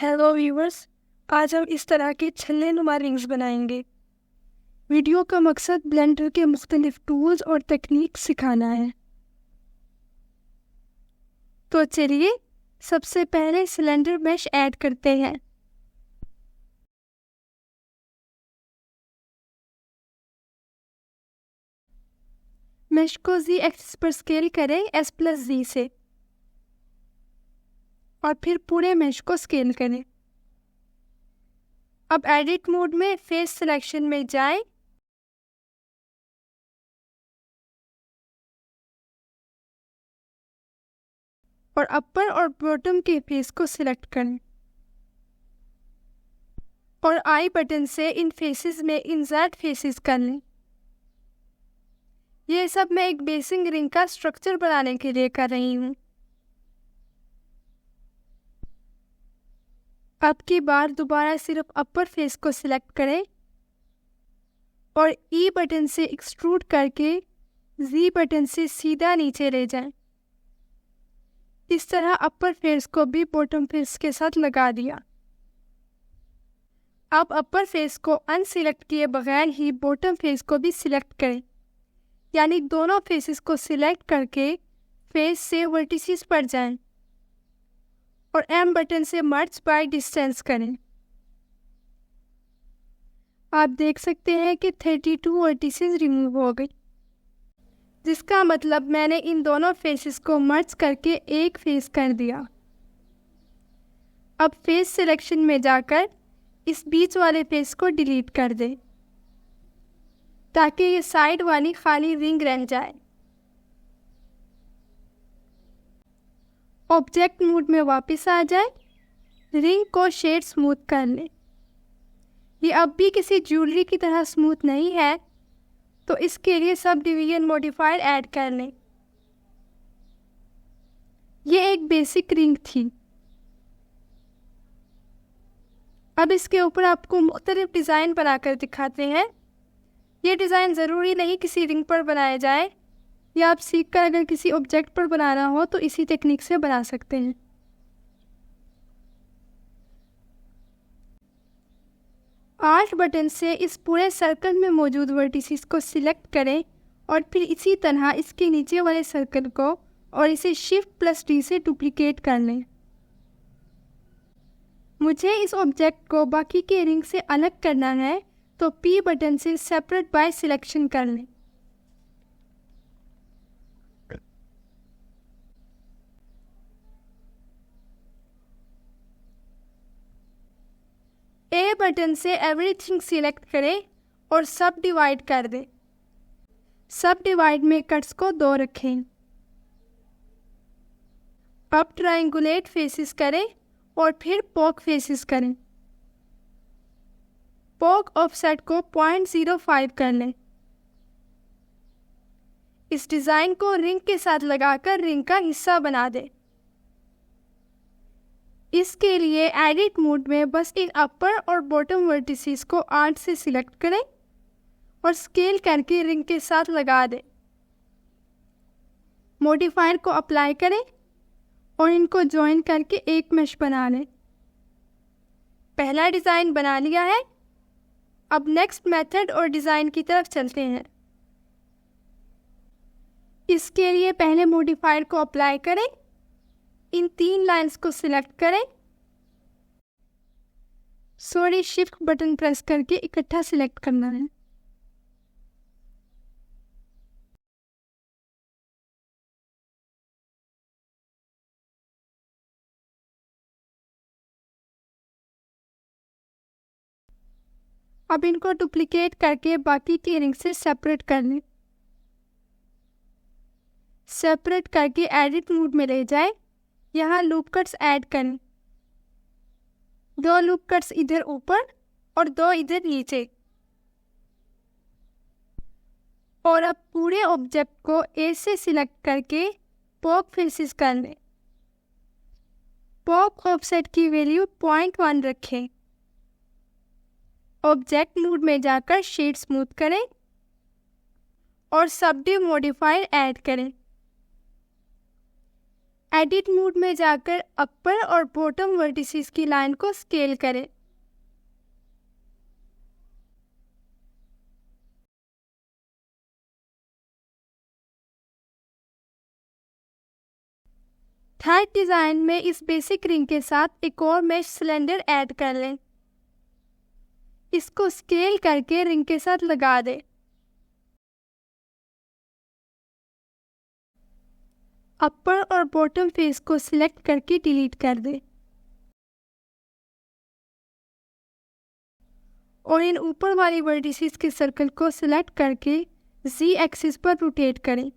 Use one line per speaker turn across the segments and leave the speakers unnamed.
Hello viewers, आज हम इस तरह के छल्ले नुमा रिंग्स बनाएंगे। वीडियो का मकसद ब्लेंडर के मुख्तलिफ टूल्स और तकनीक सिखाना है। तो चलिए सबसे पहले सिलेंडर मेश ऐड करते हैं। मेश को Z एक्सिस पर स्केल करें S+Z से और फिर पूरे मेश को स्केल करें। अब एडिट मोड में फेस सिलेक्शन में जाएं और अपर और बॉटम के फेस को सिलेक्ट करें और आई बटन से इन फेसेस में इंसर्ट फेसेस कर लें। ये सब मैं एक बेसिक रिंग का स्ट्रक्चर बनाने के लिए कर रही हूँ। अब की बार दोबारा सिर्फ अपर फेस को सिलेक्ट करें और ई बटन से एक्सट्रूड करके जी बटन से सीधा नीचे ले जाएं। इस तरह अपर फेस को भी बॉटम फेस के साथ लगा दिया। अब अपर फेस को अनसिलेक्ट किए बगैर ही बॉटम फेस को भी सिलेक्ट करें, यानी दोनों फेसेस को सिलेक्ट करके फेस से वर्टिसेस पर जाएं और एम बटन से मर्ज बाय डिस्टेंस करें। आप देख सकते हैं कि 32 वर्टिसेस रिमूव हो गई, जिसका मतलब मैंने इन दोनों फेसेस को मर्ज करके एक फेस कर दिया। अब फेस सिलेक्शन में जाकर इस बीच वाले फेस को डिलीट कर दें ताकि ये साइड वाली खाली रिंग रह जाए। ऑब्जेक्ट मोड में वापस आ जाए, रिंग को शेड स्मूथ कर लें। ये अब भी किसी ज्वेलरी की तरह स्मूथ नहीं है, तो इसके लिए सब डिवीजन मॉडिफायर ऐड कर लें। ये एक बेसिक रिंग थी। अब इसके ऊपर आपको मुख्तलिफ डिज़ाइन बनाकर दिखाते हैं। ये डिज़ाइन ज़रूरी नहीं किसी रिंग पर बनाया जाए, या आप सीख कर अगर किसी ऑब्जेक्ट पर बनाना हो तो इसी टेक्निक से बना सकते हैं। आल्ट बटन से इस पूरे सर्कल में मौजूद वर्टिसेस को सिलेक्ट करें और फिर इसी तरह इसके नीचे वाले सर्कल को और इसे Shift+D से डुप्लीकेट कर लें। मुझे इस ऑब्जेक्ट को बाकी के रिंग से अलग करना है, तो P बटन से सेपरेट बाय सिलेक्शन कर लें। A बटन से एवरीथिंग सिलेक्ट करें और सब डिवाइड कर दें। सब डिवाइड में कट्स को 2 रखें। अब ट्रायंगुलेट फेसेस करें और फिर पोक फेसेस करें। पोक ऑफसेट को 0.05 कर लें। इस डिज़ाइन को रिंग के साथ लगाकर रिंग का हिस्सा बना दें। इसके लिए एडिट मोड में बस इन अपर और बॉटम वर्टिसेस को 8 से सिलेक्ट करें और स्केल करके रिंग के साथ लगा दें। मॉडिफायर को अप्लाई करें और इनको ज्वाइन करके एक मेश बना लें। पहला डिज़ाइन बना लिया है। अब नेक्स्ट मेथड और डिज़ाइन की तरफ चलते हैं। इसके लिए पहले मॉडिफायर को अप्लाई करें, इन 3 लाइंस को सिलेक्ट करें, शिफ्ट बटन प्रेस करके इकट्ठा सिलेक्ट करना है। अब इनको डुप्लीकेट करके बाकी की रिंग से सेपरेट कर लें। सेपरेट करके एडिट मोड में ले जाएं। यहाँ लूप कट्स ऐड करें। 2 लूप कट्स इधर ऊपर और 2 इधर नीचे। और अब पूरे ऑब्जेक्ट को ए से सिलेक्ट करके पोक फेसेस कर लें। पोक ऑफसेट की वैल्यू 0.1 रखें। ऑब्जेक्ट मोड में जाकर शेड स्मूथ करें और सबडिव मॉडिफायर ऐड करें। एडिट मोड में जाकर अपर और बॉटम वर्टिसेस की लाइन को स्केल करें। थर्ड डिज़ाइन में इस बेसिक रिंग के साथ एक और मेश सिलेंडर ऐड कर लें। इसको स्केल करके रिंग के साथ लगा दें। अपर और बॉटम फेस को सिलेक्ट करके डिलीट कर दें और इन ऊपर वाली वर्टिसेस के सर्कल को सिलेक्ट करके Z एक्सिस पर रोटेट करें।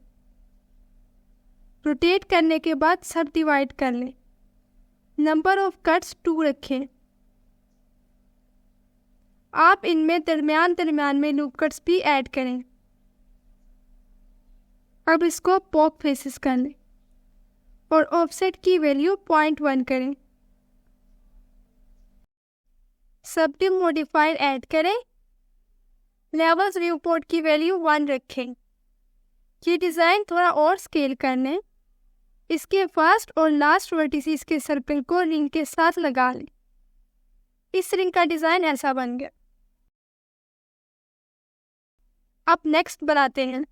रोटेट करने के बाद सब डिवाइड कर लें। नंबर ऑफ कट्स 2 रखें। आप इनमें दरमियान में लूप कट्स भी ऐड करें। अब इसको पॉक फेसेस कर लें और ऑफसेट की वैल्यू 0.1 करें। सबडिव मॉडिफायर ऐड करें। लेवल्स व्यू पोर्ट की वैल्यू 1 रखें। ये डिज़ाइन थोड़ा और स्केल कर लें। इसके फर्स्ट और लास्ट वर्टिसेस के सर्कल को रिंग के साथ लगा लें। इस रिंग का डिज़ाइन ऐसा बन गया। अब नेक्स्ट बनाते हैं।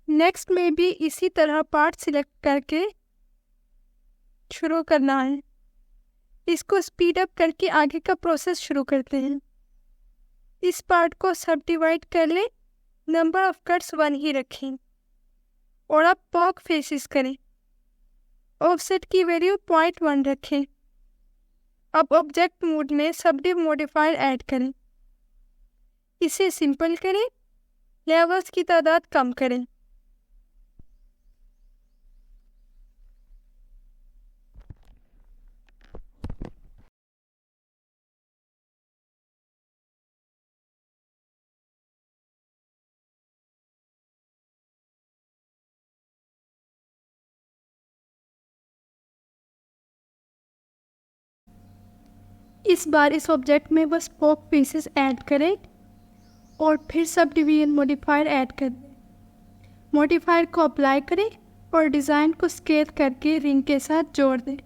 नेक्स्ट में भी इसी तरह पार्ट सिलेक्ट करके शुरू करना है। इसको स्पीड अप करके आगे का प्रोसेस शुरू करते हैं। इस पार्ट को सब डिवाइड कर लें। नंबर ऑफ कट्स 1 ही रखें और अब पॉक फेसेस करें। ऑफसेट की वैल्यू 0.1 रखें। अब ऑब्जेक्ट मोड में सबडिव मॉडिफायर ऐड करें। इसे सिंपल करें। लेवल्स की तादाद कम करें। इस बार इस ऑब्जेक्ट में बस पॉक फेसेस ऐड करें और फिर सब डिवीजन मॉडिफायर ऐड कर दें। मॉडिफायर को अप्लाई करें और डिज़ाइन को स्केल करके रिंग के साथ जोड़ दें।